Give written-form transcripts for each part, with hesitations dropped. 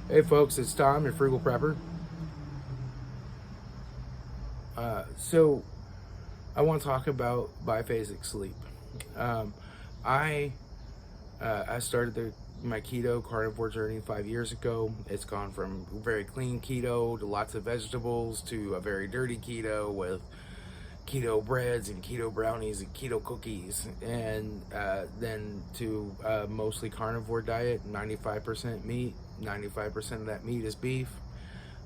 Hey folks, it's Tom, your FrugalPrepper. So I want to talk about biphasic sleep. Um, I I started my keto carnivore journey 5 years ago. It's gone from very clean keto to lots of vegetables to a very dirty keto with keto breads and keto brownies and keto cookies, and then to mostly carnivore diet, 95% meat. 95% of that meat is beef.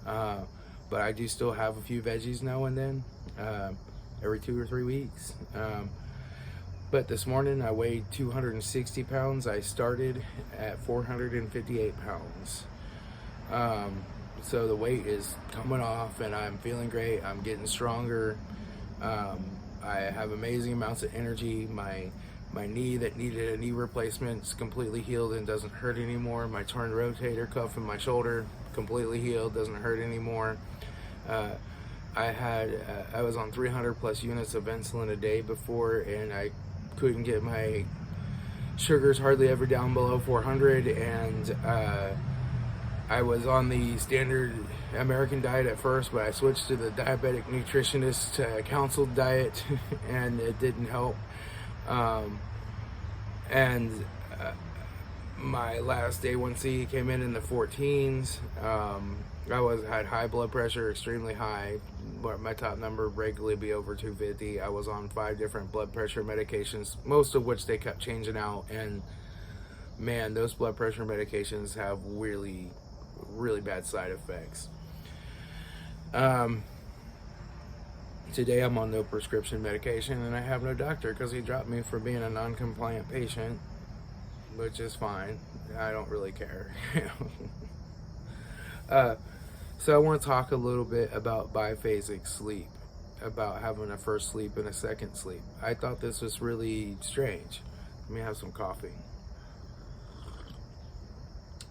Uh, but I do still have a few veggies now and then, every 2 or 3 weeks. But this morning I weighed 260 pounds. I started at 458 pounds. So the weight is coming off and I'm feeling great. I'm getting stronger. I have amazing amounts of energy. My knee that needed a knee replacement is completely healed and doesn't hurt anymore. My torn rotator cuff in my shoulder completely healed, doesn't hurt anymore. I was on 300 plus units of insulin a day before, and I couldn't get my sugars hardly ever down below 400, and I was on the standard American diet at first, but I switched to the diabetic nutritionist counseled diet and it didn't help. And my last A1C came in the 14s. Had high blood pressure, extremely high. My top number regularly be over 250. I was on 5 different blood pressure medications, most of which they kept changing out. And man, those blood pressure medications have really, really bad side effects. Today I'm on no prescription medication and I have no doctor because he dropped me for being a non-compliant patient, which is fine. I don't really care. So I want to talk a little bit about biphasic sleep, about having a first sleep and a second sleep. I thought this was really strange. Let me have some coffee.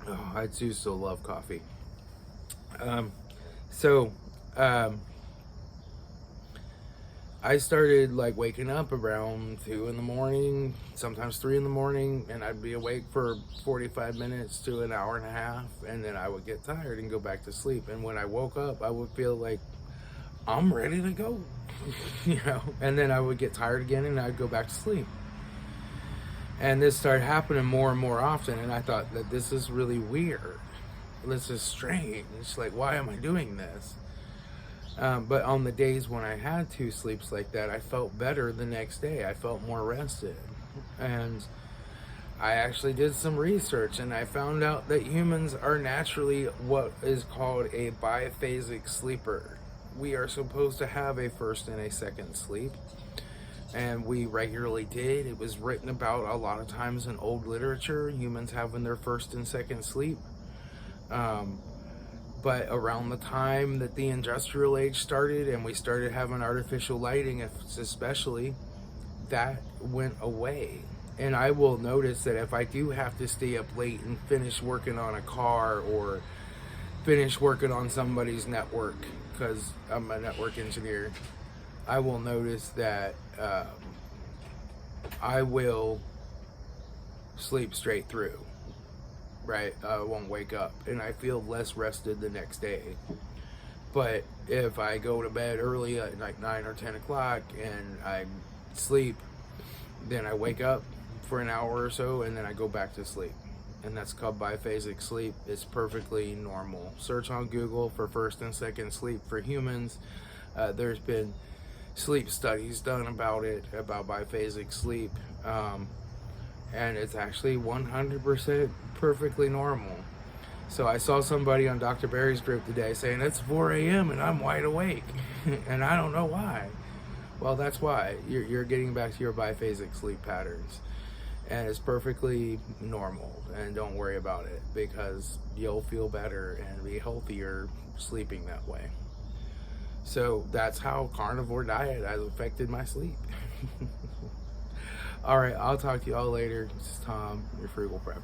Oh, I do still love coffee. I started like waking up around 2 in the morning, sometimes 3 in the morning, and I'd be awake for 45 minutes to an hour and a half, and then I would get tired and go back to sleep. And when I woke up, I would feel like I'm ready to go, and then I would get tired again and I'd go back to sleep. And this started happening more and more often, and I thought that this is really weird. This is strange. Like, why am I doing this? But on the days when I had 2 sleeps like that, I felt better the next day. I felt more rested. And I actually did some research and I found out that humans are naturally what is called a biphasic sleeper. We are supposed to have a first and a second sleep. And we regularly did. It was written about a lot of times in old literature, humans having their first and second sleep. But around the time that the industrial age started and we started having artificial lighting, especially, that went away. And I will notice that if I do have to stay up late and finish working on a car or finish working on somebody's network, because I'm a network engineer, I will notice that I will sleep straight through. Right, I won't wake up and I feel less rested the next day. But if I go to bed early at like 9 or 10 o'clock and I sleep, then I wake up for an hour or so and then I go back to sleep. And that's called biphasic sleep. It's perfectly normal. Search on Google for first and second sleep for humans. There's been sleep studies done about it, about biphasic sleep. And it's actually 100% perfectly normal. So I saw somebody on Dr. Barry's group today saying it's 4 a.m. and I'm wide awake and I don't know why. Well, that's why. You're getting back to your biphasic sleep patterns, and it's perfectly normal, and don't worry about it because you'll feel better and be healthier sleeping that way. So that's how carnivore diet has affected my sleep. All right, I'll talk to you all later. This is Tom, your FrugalPrepper.